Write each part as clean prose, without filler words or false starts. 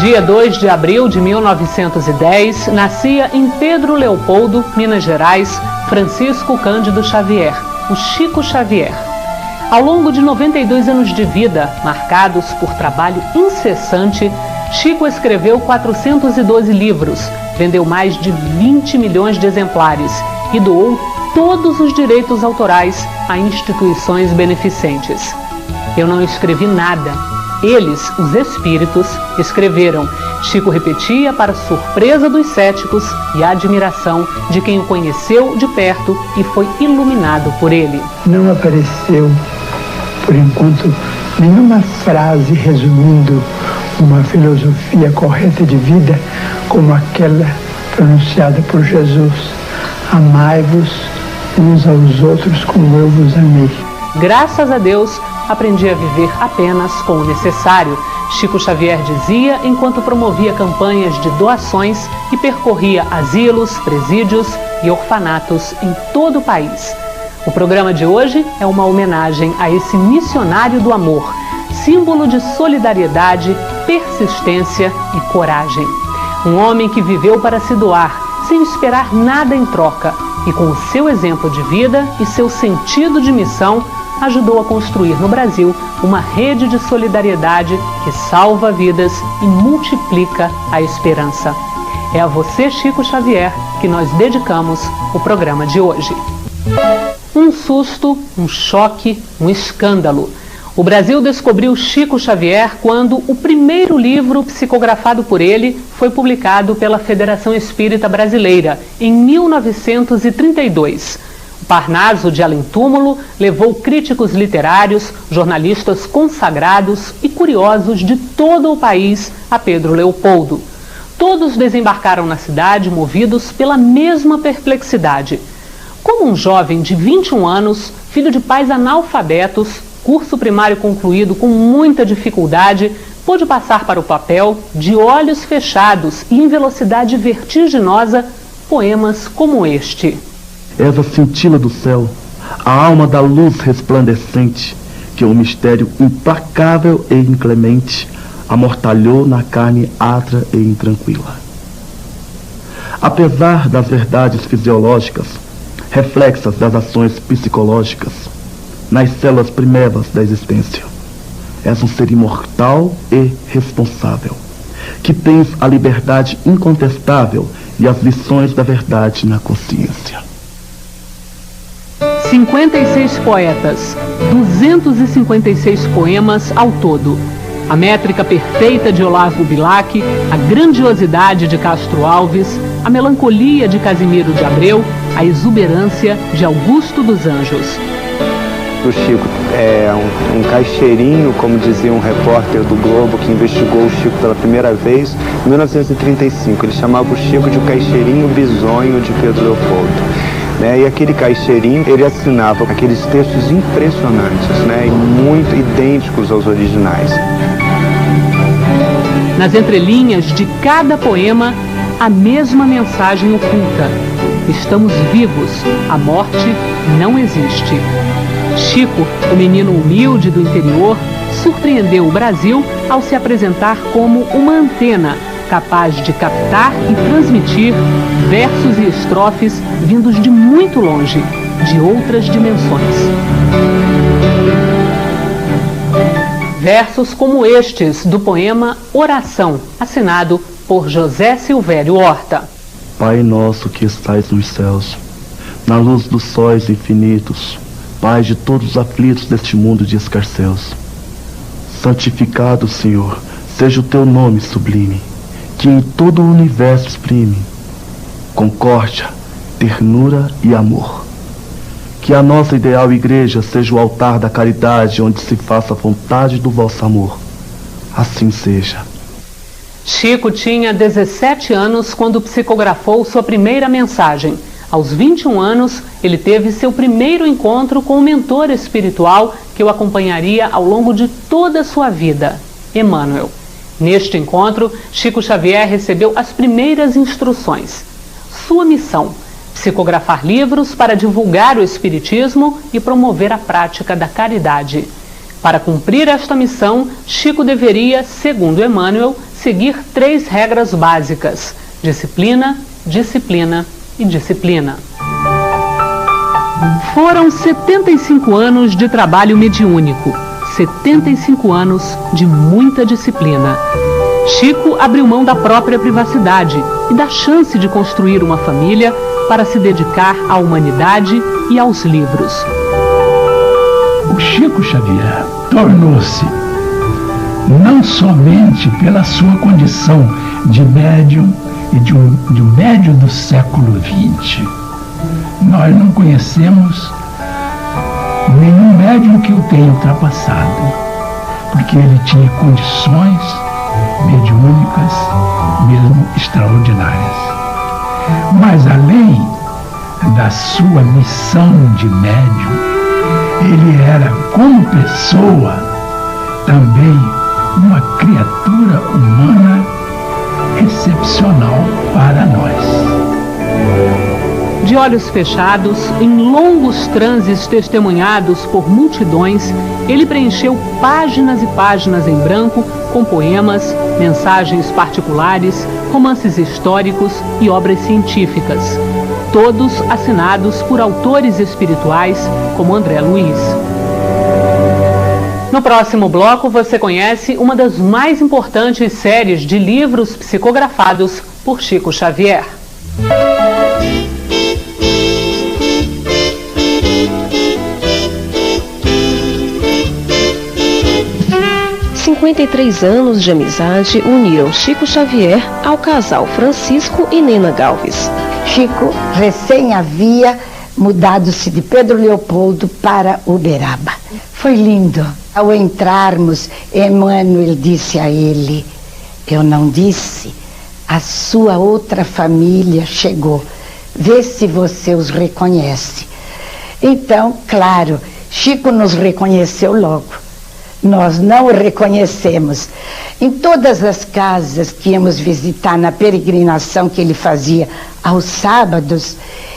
Dia 2 de abril de 1910, nascia em Pedro Leopoldo, Minas Gerais, Francisco Cândido Xavier, o Chico Xavier. Ao longo de 92 anos de vida, marcados por trabalho incessante, Chico escreveu 412 livros, vendeu mais de 20 milhões de exemplares e doou todos os direitos autorais a instituições beneficentes. Eu não escrevi nada. Eles, os espíritos, escreveram. Chico repetia para surpresa dos céticos e admiração de quem o conheceu de perto e foi iluminado por ele. Não apareceu, por enquanto, nenhuma frase resumindo uma filosofia correta de vida como aquela pronunciada por Jesus. Amai-vos uns aos outros como eu vos amei. Graças a Deus, aprendi a viver apenas com o necessário, Chico Xavier dizia enquanto promovia campanhas de doações e percorria asilos, presídios e orfanatos em todo o país. O programa de hoje é uma homenagem a esse missionário do amor, símbolo de solidariedade, persistência e coragem. Um homem que viveu para se doar, sem esperar nada em troca, e com o seu exemplo de vida e seu sentido de missão, ajudou a construir no Brasil uma rede de solidariedade que salva vidas e multiplica a esperança. É a você, Chico Xavier, que nós dedicamos o programa de hoje. Um susto, um choque, um escândalo. O Brasil descobriu Chico Xavier quando o primeiro livro psicografado por ele foi publicado pela Federação Espírita Brasileira, em 1932. O Parnaso de Além-Túmulo levou críticos literários, jornalistas consagrados e curiosos de todo o país a Pedro Leopoldo. Todos desembarcaram na cidade movidos pela mesma perplexidade. Como um jovem de 21 anos, filho de pais analfabetos, curso primário concluído com muita dificuldade, pôde passar para o papel, de olhos fechados e em velocidade vertiginosa, poemas como este. És a cintila do céu, a alma da luz resplandecente, que um mistério implacável e inclemente amortalhou na carne atra e intranquila. Apesar das verdades fisiológicas, reflexas das ações psicológicas, nas células primeiras da existência, és um ser imortal e responsável, que tens a liberdade incontestável e as lições da verdade na consciência. 56 poetas, 256 poemas ao todo. A métrica perfeita de Olavo Bilac, a grandiosidade de Castro Alves, a melancolia de Casimiro de Abreu, a exuberância de Augusto dos Anjos. O Chico é um caixeirinho, como dizia um repórter do Globo que investigou o Chico pela primeira vez em 1935. Ele chamava o Chico de o caixeirinho bisonho de Pedro Leopoldo. E aquele caixeirinho, ele assinava aqueles textos impressionantes, muito idênticos aos originais. Nas entrelinhas de cada poema, a mesma mensagem oculta. Estamos vivos, a morte não existe. Chico, o menino humilde do interior, surpreendeu o Brasil ao se apresentar como uma antena capaz de captar e transmitir versos e estrofes vindos de muito longe, de outras dimensões. Versos como estes do poema Oração, assinado por José Silvério Horta. Pai nosso que estais nos céus, na luz dos sóis infinitos, Pai de todos os aflitos deste mundo de escarcéus, santificado, Senhor, seja o teu nome sublime, que em todo o universo exprime concórdia, ternura e amor. Que a nossa ideal igreja seja o altar da caridade, onde se faça a vontade do vosso amor. Assim seja. Chico tinha 17 anos quando psicografou sua primeira mensagem. Aos 21 anos, ele teve seu primeiro encontro com o mentor espiritual que o acompanharia ao longo de toda a sua vida, Emmanuel. Neste encontro, Chico Xavier recebeu as primeiras instruções. Sua missão: psicografar livros para divulgar o espiritismo e promover a prática da caridade. Para cumprir esta missão, Chico deveria, segundo Emmanuel, seguir 3 regras básicas: disciplina, disciplina e disciplina. Foram 75 anos de trabalho mediúnico, 75 anos de muita disciplina. Chico abriu mão da própria privacidade e da chance de construir uma família para se dedicar à humanidade e aos livros. O Chico Xavier tornou-se, não somente pela sua condição de médium e de um médium do século XX, nós não conhecemos nenhum médium que o tenha ultrapassado, porque ele tinha condições mediúnicas mesmo extraordinárias. Mas além da sua missão de médium, ele era, como pessoa, também uma criatura humana excepcional para nós. De olhos fechados, em longos transes testemunhados por multidões, ele preencheu páginas e páginas em branco com poemas, mensagens particulares, romances históricos e obras científicas, todos assinados por autores espirituais como André Luiz. No próximo bloco, você conhece uma das mais importantes séries de livros psicografados por Chico Xavier. 53 anos de amizade uniram Chico Xavier ao casal Francisco e Nena Galves. Chico recém havia mudado-se de Pedro Leopoldo para Uberaba. Foi lindo. Ao entrarmos, Emmanuel disse a ele: eu não disse, a sua outra família chegou. Vê se você os reconhece. Então, claro, Chico nos reconheceu logo. Nós não o reconhecemos. Em todas as casas que íamos visitar na peregrinação que ele fazia aos sábados,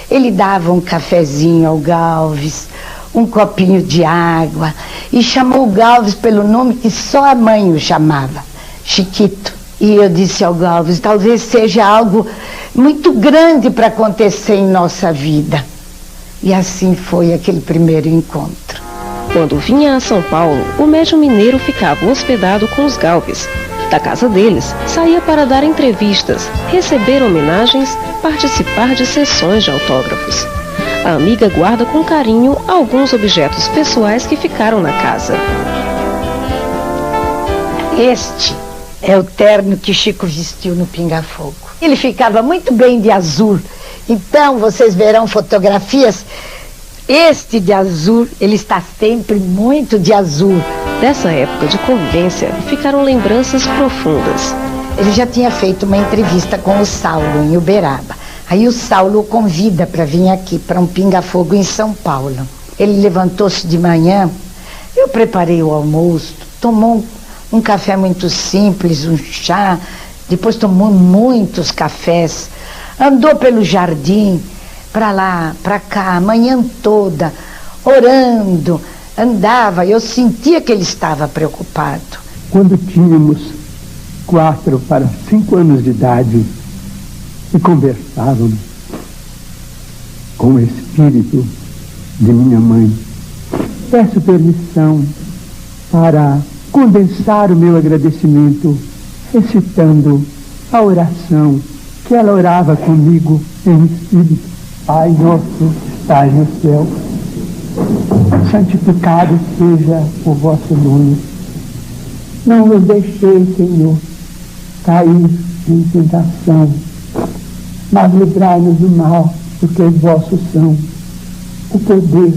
ele dava um cafezinho ao Galves, um copinho de água, e chamou o Galves pelo nome que só a mãe o chamava, Chiquito. E eu disse ao Galves: talvez seja algo muito grande para acontecer em nossa vida. E assim foi aquele primeiro encontro. Quando vinha a São Paulo, o médium mineiro ficava hospedado com os Galves. Da casa deles, saía para dar entrevistas, receber homenagens, participar de sessões de autógrafos. A amiga guarda com carinho alguns objetos pessoais que ficaram na casa. Este é o terno que Chico vestiu no Pinga Fogo. Ele ficava muito bem de azul. Então, vocês verão fotografias. Este de azul, ele está sempre muito de azul. Dessa época de convivência, ficaram lembranças profundas. Ele já tinha feito uma entrevista com o Saulo, em Uberaba. Aí o Saulo o convida para vir aqui, para um Pinga-Fogo em São Paulo. Ele levantou-se de manhã, eu preparei o almoço, tomou um café muito simples, um chá, depois tomou muitos cafés, andou pelo jardim, para lá, para cá, a manhã toda, orando, andava, eu sentia que ele estava preocupado. Quando tínhamos 4 para 5 anos de idade e conversávamos com o espírito de minha mãe, peço permissão para condensar o meu agradecimento recitando a oração que ela orava comigo em espírito. Pai nosso que estais no céu, santificado seja o vosso nome. Não nos deixeis, Senhor, cair em tentação, mas livrai-nos do mal, porque vossos são o poder,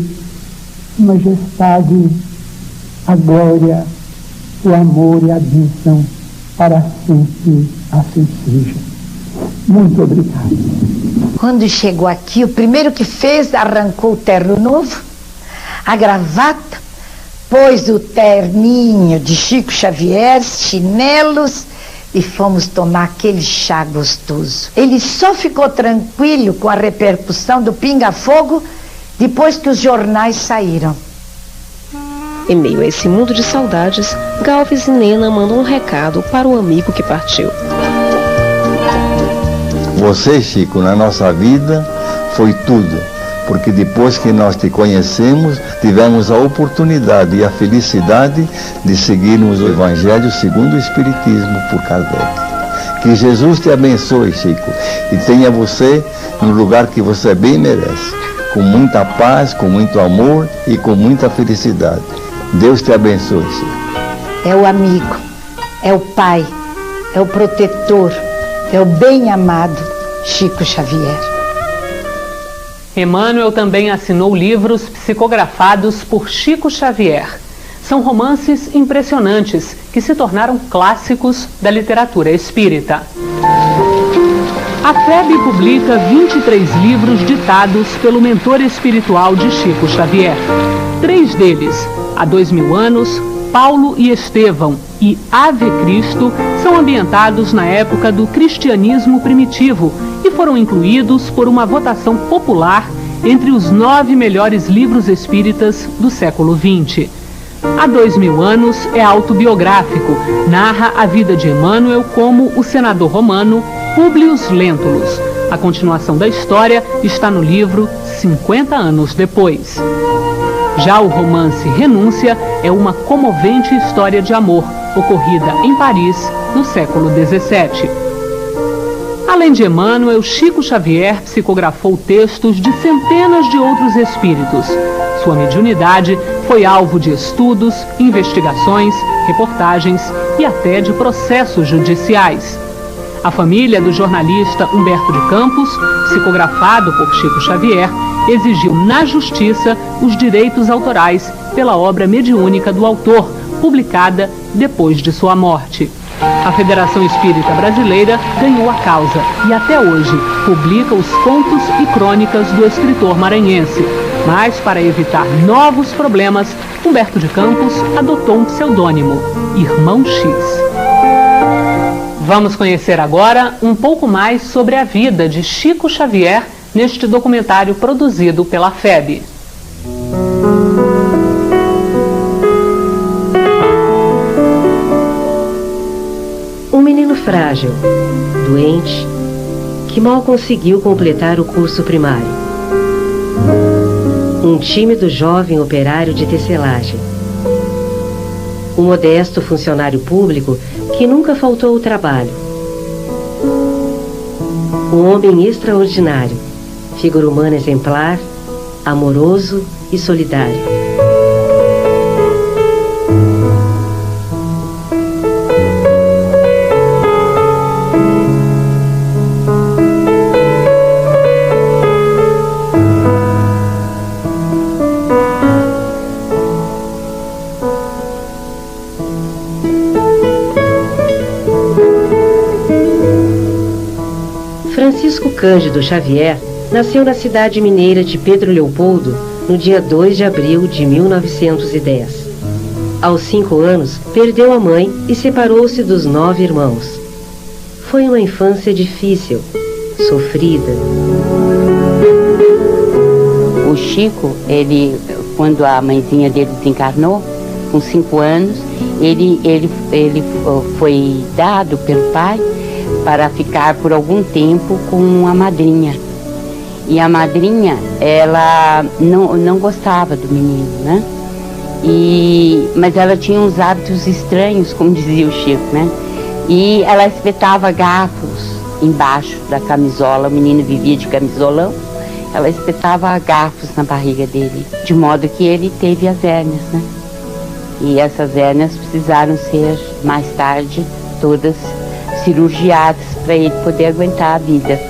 a majestade, a glória, o amor e a bênção, para sempre assim seja. Muito obrigado. Quando chegou aqui, o primeiro que fez, arrancou o terno novo, a gravata, pôs o terninho de Chico Xavier, chinelos, e fomos tomar aquele chá gostoso. Ele só ficou tranquilo com a repercussão do Pinga Fogo depois que os jornais saíram. Em meio a esse mundo de saudades, Galves e Nena mandam um recado para o amigo que partiu. Você, Chico, na nossa vida foi tudo, porque depois que nós te conhecemos, tivemos a oportunidade e a felicidade de seguirmos o Evangelho segundo o Espiritismo por Kardec. Que Jesus te abençoe, Chico, e tenha você no lugar que você bem merece, com muita paz, com muito amor e com muita felicidade. Deus te abençoe, Chico. É o amigo, é o pai, é o protetor, é o bem-amado Chico Xavier. Emmanuel também assinou livros psicografados por Chico Xavier. São romances impressionantes que se tornaram clássicos da literatura espírita. A FEB publica 23 livros ditados pelo mentor espiritual de Chico Xavier. 3 deles, Há 2000 anos, Paulo e Estevão e Ave Cristo, são ambientados na época do cristianismo primitivo e foram incluídos por uma votação popular entre os 9 melhores livros espíritas do século XX. Há 2000 anos é autobiográfico, narra a vida de Emmanuel como o senador romano Publius Lentulus. A continuação da história está no livro 50 anos depois. Já o romance Renúncia é uma comovente história de amor, ocorrida em Paris no século XVII. Além de Emmanuel, Chico Xavier psicografou textos de centenas de outros espíritos. Sua mediunidade foi alvo de estudos, investigações, reportagens e até de processos judiciais. A família do jornalista Humberto de Campos, psicografado por Chico Xavier, exigiu na justiça os direitos autorais pela obra mediúnica do autor, publicada depois de sua morte. A Federação Espírita Brasileira ganhou a causa e até hoje publica os contos e crônicas do escritor maranhense. Mas, para evitar novos problemas, Humberto de Campos adotou um pseudônimo, Irmão X. Vamos conhecer agora um pouco mais sobre a vida de Chico Xavier neste documentário produzido pela FEB. Um menino frágil, doente, que mal conseguiu completar o curso primário. Um tímido jovem operário de tecelagem. Um modesto funcionário público que nunca faltou ao trabalho. Um homem extraordinário, figura humana exemplar, amoroso e solidário. Francisco Cândido Xavier nasceu na cidade mineira de Pedro Leopoldo no dia 2 de abril de 1910. Aos 5 anos, perdeu a mãe e separou-se dos 9 irmãos. Foi uma infância difícil, sofrida. O Chico, quando a mãezinha dele desencarnou, com 5 anos, ele foi dado pelo pai para ficar por algum tempo com a madrinha. E a madrinha, ela não gostava do menino, né? Mas ela tinha uns hábitos estranhos, como dizia o Chico, né? E ela espetava garfos embaixo da camisola, o menino vivia de camisolão, ela espetava garfos na barriga dele, de modo que ele teve as hérnias, né? E essas hérnias precisaram ser, mais tarde, todas cirurgiadas para ele poder aguentar a vida.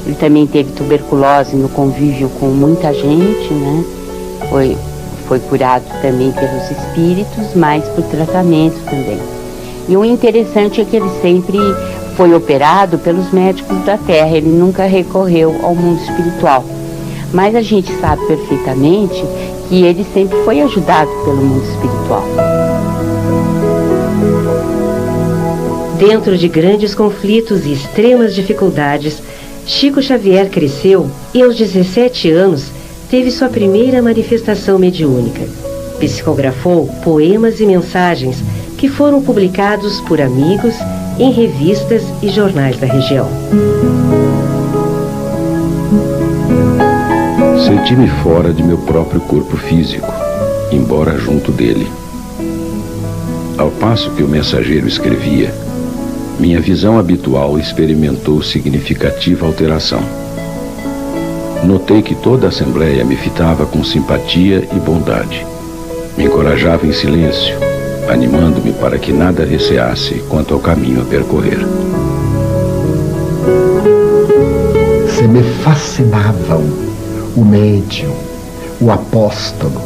Ele também teve tuberculose no convívio com muita gente, né? Foi curado também pelos espíritos, mas por tratamento também. E o interessante é que ele sempre foi operado pelos médicos da Terra, ele nunca recorreu ao mundo espiritual. Mas a gente sabe perfeitamente que ele sempre foi ajudado pelo mundo espiritual. Dentro de grandes conflitos e extremas dificuldades, Chico Xavier cresceu e aos 17 anos teve sua primeira manifestação mediúnica. psicografou poemas e mensagens que foram publicados por amigos em revistas e jornais da região. Senti-me fora de meu próprio corpo físico, embora junto dele. Ao passo que o mensageiro escrevia, minha visão habitual experimentou significativa alteração. Notei que toda a assembleia me fitava com simpatia e bondade. Me encorajava em silêncio, animando-me para que nada receasse quanto ao caminho a percorrer. Se me fascinavam o médium, o apóstolo,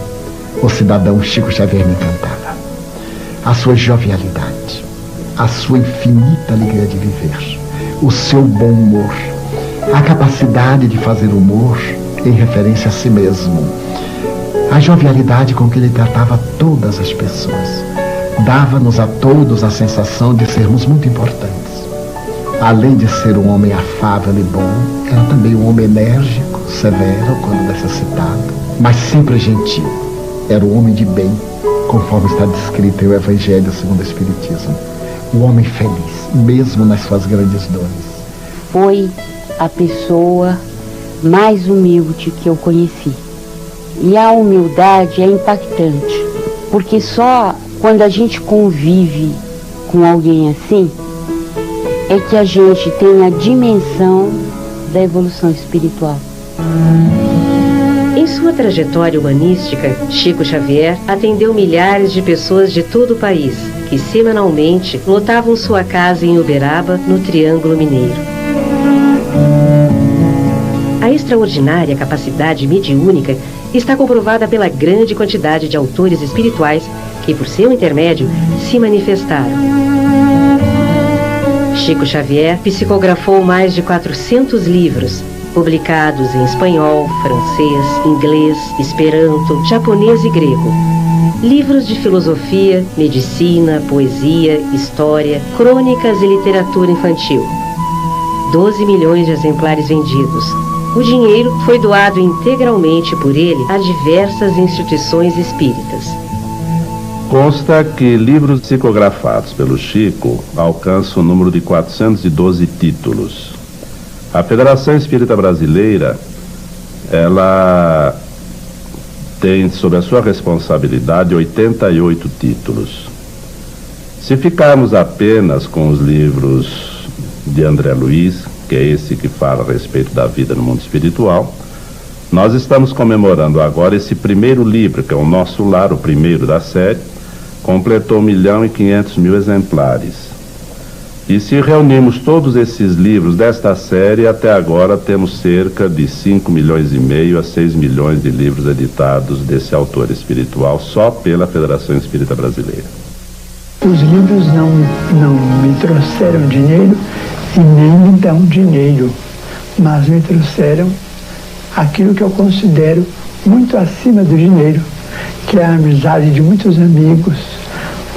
o cidadão Chico Xavier me encantava. A sua jovialidade, a sua infinita alegria de viver, o seu bom humor, a capacidade de fazer humor em referência a si mesmo, a jovialidade com que ele tratava todas as pessoas, dava-nos a todos a sensação de sermos muito importantes. Além de ser um homem afável e bom, era também um homem enérgico, severo quando necessitado, mas sempre gentil. Era um homem de bem, conforme está descrito em o Evangelho segundo o Espiritismo. Um homem feliz, mesmo nas suas grandes dores. Foi a pessoa mais humilde que eu conheci. E a humildade é impactante, porque só quando a gente convive com alguém assim, é que a gente tem a dimensão da evolução espiritual. Em sua trajetória humanística, Chico Xavier atendeu milhares de pessoas de todo o país, que semanalmente lotavam sua casa em Uberaba, no Triângulo Mineiro. A extraordinária capacidade mediúnica está comprovada pela grande quantidade de autores espirituais que, por seu intermédio, se manifestaram. Chico Xavier psicografou mais de 400 livros, publicados em espanhol, francês, inglês, esperanto, japonês e grego. Livros de filosofia, medicina, poesia, história, crônicas e literatura infantil. 12 milhões de exemplares vendidos. O dinheiro foi doado integralmente por ele a diversas instituições espíritas. Consta que livros psicografados pelo Chico alcançam o número de 412 títulos. A Federação Espírita Brasileira, ela tem sob a sua responsabilidade 88 títulos. Se ficarmos apenas com os livros de André Luiz, que é esse que fala a respeito da vida no mundo espiritual, nós estamos comemorando agora esse primeiro livro, que é o Nosso Lar, o primeiro da série, completou 1.500.000 exemplares. E se reunirmos todos esses livros desta série, até agora temos cerca de 5,5 milhões a 6 milhões de livros editados desse autor espiritual, só pela Federação Espírita Brasileira. Os livros não me trouxeram dinheiro e nem me dão dinheiro, mas me trouxeram aquilo que eu considero muito acima do dinheiro, que é a amizade de muitos amigos,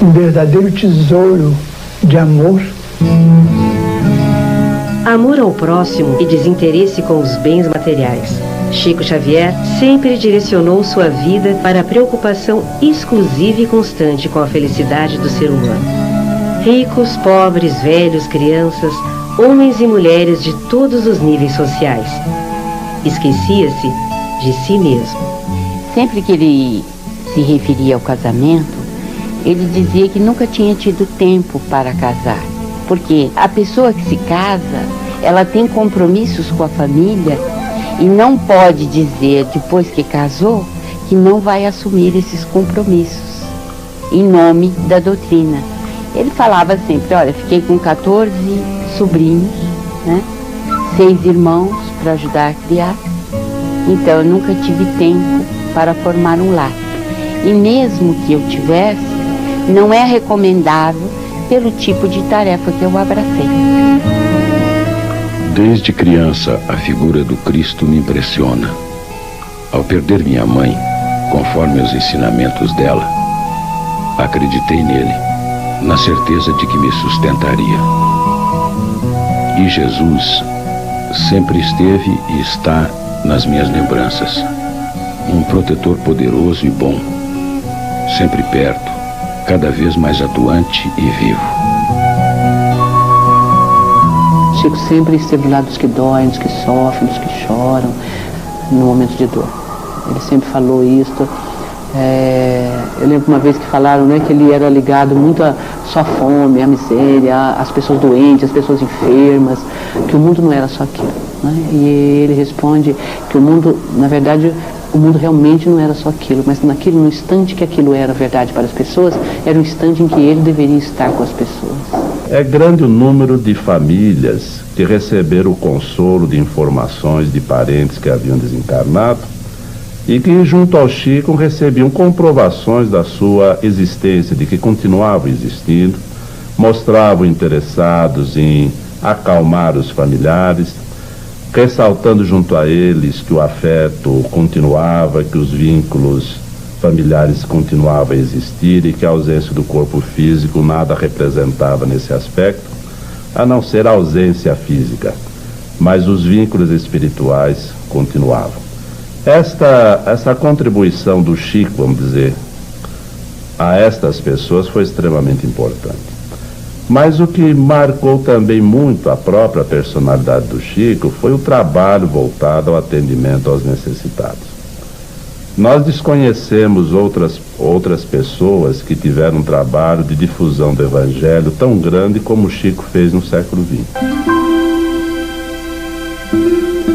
um verdadeiro tesouro de amor. Amor ao próximo e desinteresse com os bens materiais. Chico Xavier sempre direcionou sua vida para a preocupação exclusiva e constante com a felicidade do ser humano. Ricos, pobres, velhos, crianças, homens e mulheres de todos os níveis sociais. Esquecia-se de si mesmo. Sempre que ele se referia ao casamento, ele dizia que nunca tinha tido tempo para casar. Porque a pessoa que se casa, ela tem compromissos com a família e não pode dizer, depois que casou, que não vai assumir esses compromissos em nome da doutrina. Ele falava sempre, olha, fiquei com 14 sobrinhos, né? 6 irmãos para ajudar a criar, então eu nunca tive tempo para formar um lar. E mesmo que eu tivesse, não é recomendável pelo tipo de tarefa que eu abracei. Desde criança, a figura do Cristo me impressiona. Ao perder minha mãe, conforme os ensinamentos dela, acreditei nele, na certeza de que me sustentaria. E Jesus sempre esteve e está nas minhas lembranças, um protetor poderoso e bom, sempre perto, cada vez mais atuante e vivo. Chico sempre esteve do lado dos que doem, dos que sofrem, dos que choram, no momento de dor. Ele sempre falou isso. Eu lembro uma vez que falaram, né, que ele era ligado muito à só fome, à miséria, às pessoas doentes, às pessoas enfermas, que o mundo não era só aquilo, né? E ele responde que o mundo, na verdade, o mundo realmente não era só aquilo, mas no instante que aquilo era verdade para as pessoas, era o instante em que ele deveria estar com as pessoas. É grande o número de famílias que receberam o consolo de informações de parentes que haviam desencarnado e que, junto ao Chico, recebiam comprovações da sua existência, de que continuavam existindo, mostravam interessados em acalmar os familiares, ressaltando junto a eles que o afeto continuava, que os vínculos familiares continuavam a existir e que a ausência do corpo físico nada representava nesse aspecto, a não ser a ausência física, mas os vínculos espirituais continuavam. Essa contribuição do Chico, vamos dizer, a estas pessoas foi extremamente importante. Mas o que marcou também muito a própria personalidade do Chico foi o trabalho voltado ao atendimento aos necessitados. Nós desconhecemos outras pessoas que tiveram um trabalho de difusão do Evangelho tão grande como o Chico fez no século XX.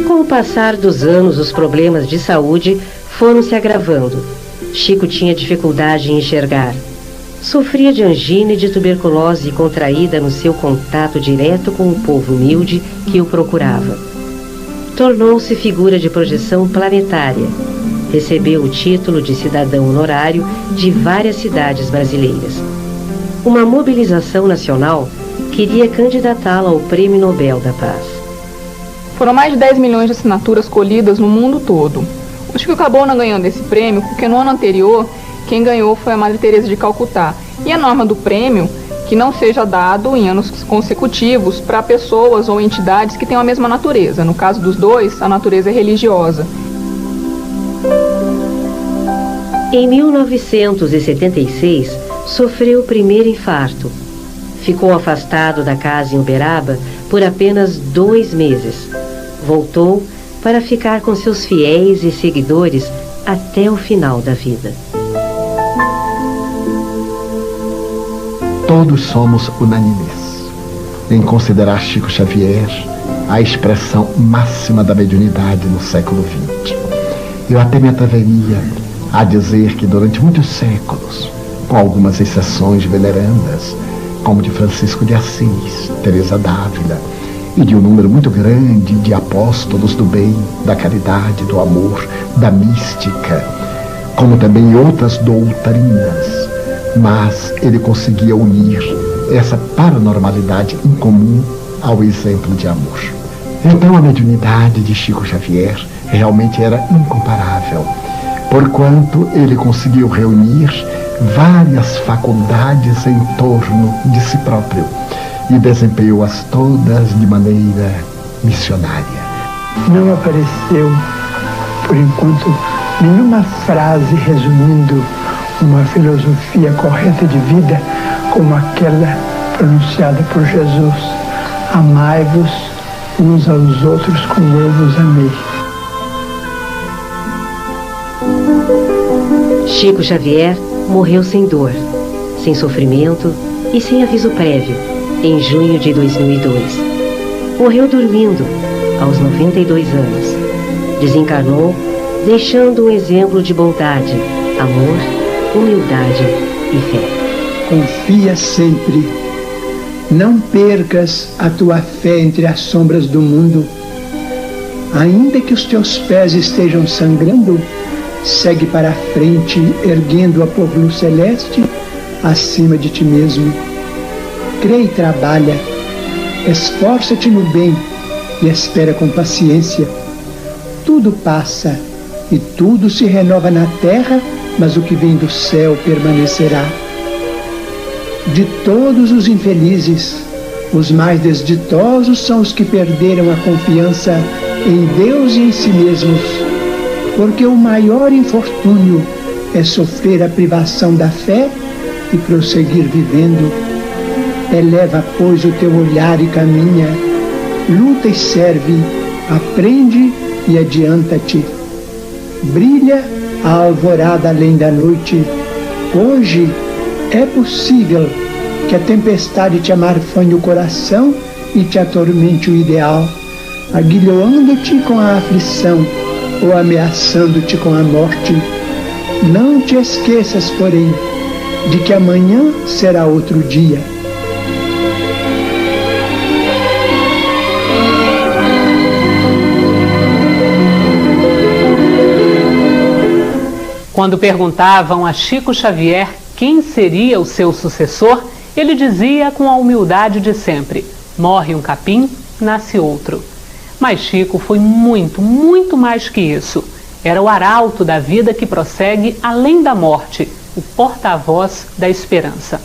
Com o passar dos anos, os problemas de saúde foram se agravando. Chico tinha dificuldade em enxergar. Sofria de angina e de tuberculose contraída no seu contato direto com o povo humilde que o procurava. Tornou-se figura de projeção planetária. Recebeu o título de cidadão honorário de várias cidades brasileiras. Uma mobilização nacional queria candidatá-lo ao Prêmio Nobel da Paz. Foram mais de 10 milhões de assinaturas colhidas no mundo todo. O Chico acabou não ganhando esse prêmio porque no ano anterior quem ganhou foi a Madre Teresa de Calcutá. E a norma do prêmio que não seja dado em anos consecutivos para pessoas ou entidades que tenham a mesma natureza. No caso dos dois, a natureza é religiosa. Em 1976, sofreu o primeiro infarto. Ficou afastado da casa em Uberaba por apenas 2 meses. Voltou para ficar com seus fiéis e seguidores até o final da vida. Todos somos unânimes em considerar Chico Xavier a expressão máxima da mediunidade no século XX. Eu até me atreveria a dizer que durante muitos séculos, com algumas exceções venerandas, como de Francisco de Assis, Teresa d'Ávila, e de um número muito grande de apóstolos do bem, da caridade, do amor, da mística, como também outras doutrinas, mas ele conseguia unir essa paranormalidade incomum ao exemplo de amor. Então a mediunidade de Chico Xavier realmente era incomparável, porquanto ele conseguiu reunir várias faculdades em torno de si próprio e desempenhou-as todas de maneira missionária. Não apareceu, por enquanto, nenhuma frase resumindo uma filosofia correta de vida como aquela pronunciada por Jesus: amai-vos uns aos outros como eu vos amei. Chico Xavier morreu sem dor, sem sofrimento e sem aviso prévio, em junho de 2002. Morreu dormindo, aos 92 anos. Desencarnou, deixando um exemplo de bondade, amor, humildade e fé. Confia sempre. Não percas a tua fé entre as sombras do mundo. Ainda que os teus pés estejam sangrando, segue para a frente, erguendo a por luz celeste acima de ti mesmo. Crê e trabalha, esforça-te no bem e espera com paciência. Tudo passa e tudo se renova na terra, mas o que vem do céu permanecerá. De todos os infelizes, os mais desditosos são os que perderam a confiança em Deus e em si mesmos, porque o maior infortúnio é sofrer a privação da fé e prosseguir vivendo. Eleva, pois, o teu olhar e caminha, luta e serve, aprende e adianta-te. Brilha a alvorada além da noite. Hoje é possível que a tempestade te amarfanhe o coração e te atormente o ideal, aguilhoando-te com a aflição ou ameaçando-te com a morte. Não te esqueças, porém, de que amanhã será outro dia. Quando perguntavam a Chico Xavier quem seria o seu sucessor, ele dizia com a humildade de sempre: morre um capim, nasce outro. Mas Chico foi muito, muito mais que isso. Era o arauto da vida que prossegue além da morte, o porta-voz da esperança.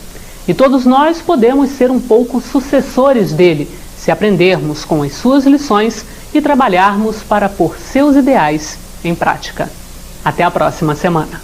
E todos nós podemos ser um pouco sucessores dele, se aprendermos com as suas lições e trabalharmos para pôr seus ideais em prática. Até a próxima semana.